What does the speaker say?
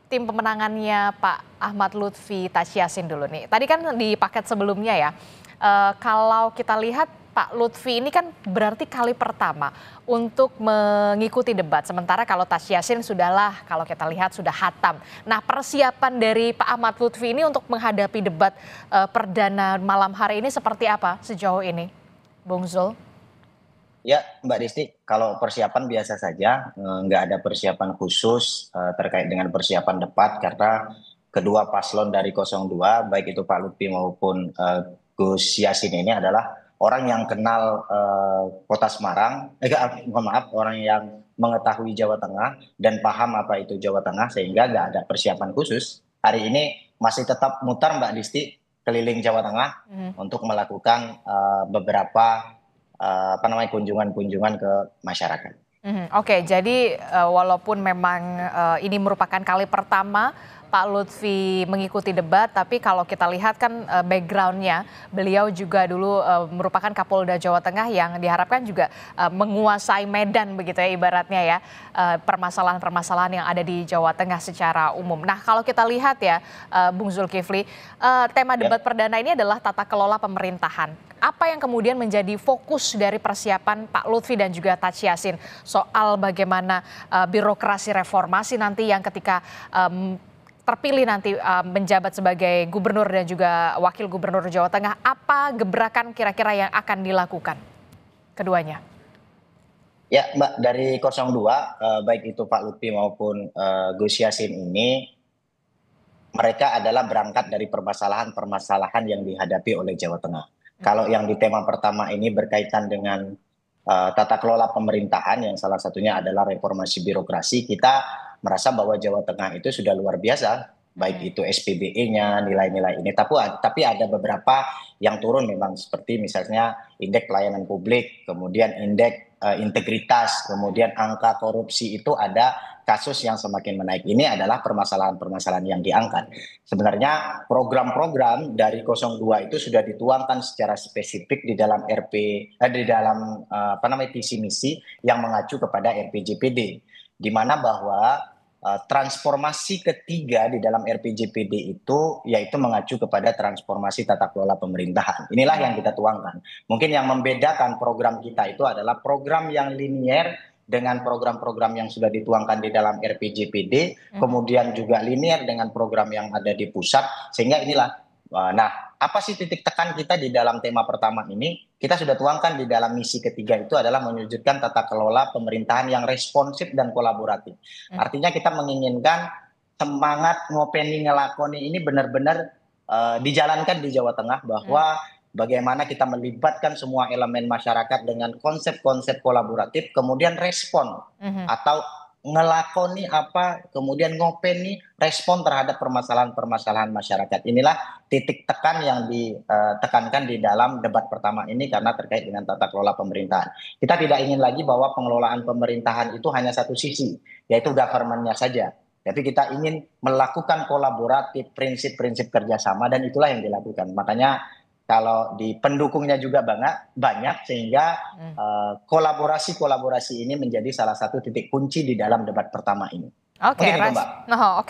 tim pemenangannya Pak Ahmad Lutfi Tachiasin dulu nih. Tadi kan di paket sebelumnya ya, kalau kita lihat Pak Lutfi ini kan berarti kali pertama untuk mengikuti debat. Sementara kalau Tachiasin sudahlah, kalau kita lihat sudah hatam. Nah, persiapan dari Pak Ahmad Lutfi ini untuk menghadapi debat perdana malam hari ini seperti apa sejauh ini, Bung Zul? Ya, Mbak Disti, kalau persiapan biasa saja, nggak ada persiapan khusus terkait dengan persiapan debat karena kedua paslon dari 02, baik itu Pak Lutfi maupun Gus Yassin ini adalah orang yang kenal Kota Semarang, mohon maaf, orang yang mengetahui Jawa Tengah dan paham apa itu Jawa Tengah sehingga nggak ada persiapan khusus. Hari ini masih tetap mutar Mbak Disti keliling Jawa Tengah untuk melakukan beberapa kunjungan-kunjungan ke masyarakat. Oke, jadi walaupun memang ini merupakan kali pertama Pak Lutfi mengikuti debat, tapi kalau kita lihat kan backgroundnya, beliau juga dulu merupakan Kapolda Jawa Tengah yang diharapkan juga menguasai medan begitu ya ibaratnya ya, permasalahan-permasalahan yang ada di Jawa Tengah secara umum. Nah, kalau kita lihat ya Bung Zulkifli, tema debat perdana ini adalah tata kelola pemerintahan. Apa yang kemudian menjadi fokus dari persiapan Pak Lutfi dan juga Tachiasin soal bagaimana birokrasi reformasi nanti yang ketika terpilih nanti menjabat sebagai gubernur dan juga wakil gubernur Jawa Tengah, apa gebrakan kira-kira yang akan dilakukan keduanya? Ya, Mbak, dari 02, baik itu Pak Lutfi maupun Gus Yassin ini, mereka adalah berangkat dari permasalahan-permasalahan yang dihadapi oleh Jawa Tengah. Kalau yang di tema pertama ini berkaitan dengan tata kelola pemerintahan yang salah satunya adalah reformasi birokrasi, kita merasa bahwa Jawa Tengah itu sudah luar biasa, baik itu SPBE-nya, nilai-nilai ini. Tapi ada beberapa yang turun memang seperti misalnya indeks pelayanan publik, kemudian indeks integritas, kemudian angka korupsi itu ada kasus yang semakin menaik. Ini adalah permasalahan-permasalahan yang diangkat. Sebenarnya program-program dari 02 itu sudah dituangkan secara spesifik di dalam di dalam visi misi yang mengacu kepada RPJPD, di mana bahwa transformasi ketiga di dalam RPJPD itu yaitu mengacu kepada transformasi tata kelola pemerintahan. Inilah yang kita tuangkan. Mungkin yang membedakan program kita itu adalah program yang linier dengan program-program yang sudah dituangkan di dalam RPJPD, kemudian juga linier dengan program yang ada di pusat, sehingga inilah. Nah, apa sih titik tekan kita di dalam tema pertama ini? Kita sudah tuangkan di dalam misi ketiga itu adalah mewujudkan tata kelola pemerintahan yang responsif dan kolaboratif. Artinya kita menginginkan semangat ngopeni ngelakoni ini benar-benar dijalankan di Jawa Tengah, bahwa bagaimana kita melibatkan semua elemen masyarakat dengan konsep-konsep kolaboratif, kemudian respon atau ngelakoni apa, kemudian ngopeni respon terhadap permasalahan-permasalahan masyarakat. Inilah titik tekan yang ditekankan di dalam debat pertama ini karena terkait dengan tata kelola pemerintahan. Kita tidak ingin lagi bahwa pengelolaan pemerintahan itu hanya satu sisi, yaitu government-nya saja. Tapi kita ingin melakukan kolaboratif, prinsip-prinsip kerjasama, dan itulah yang dilakukan. Makanya kalau di pendukungnya juga banyak sehingga kolaborasi-kolaborasi ini menjadi salah satu titik kunci di dalam debat pertama ini. Oke, Mungkin itu, Mbak. Nah, oke.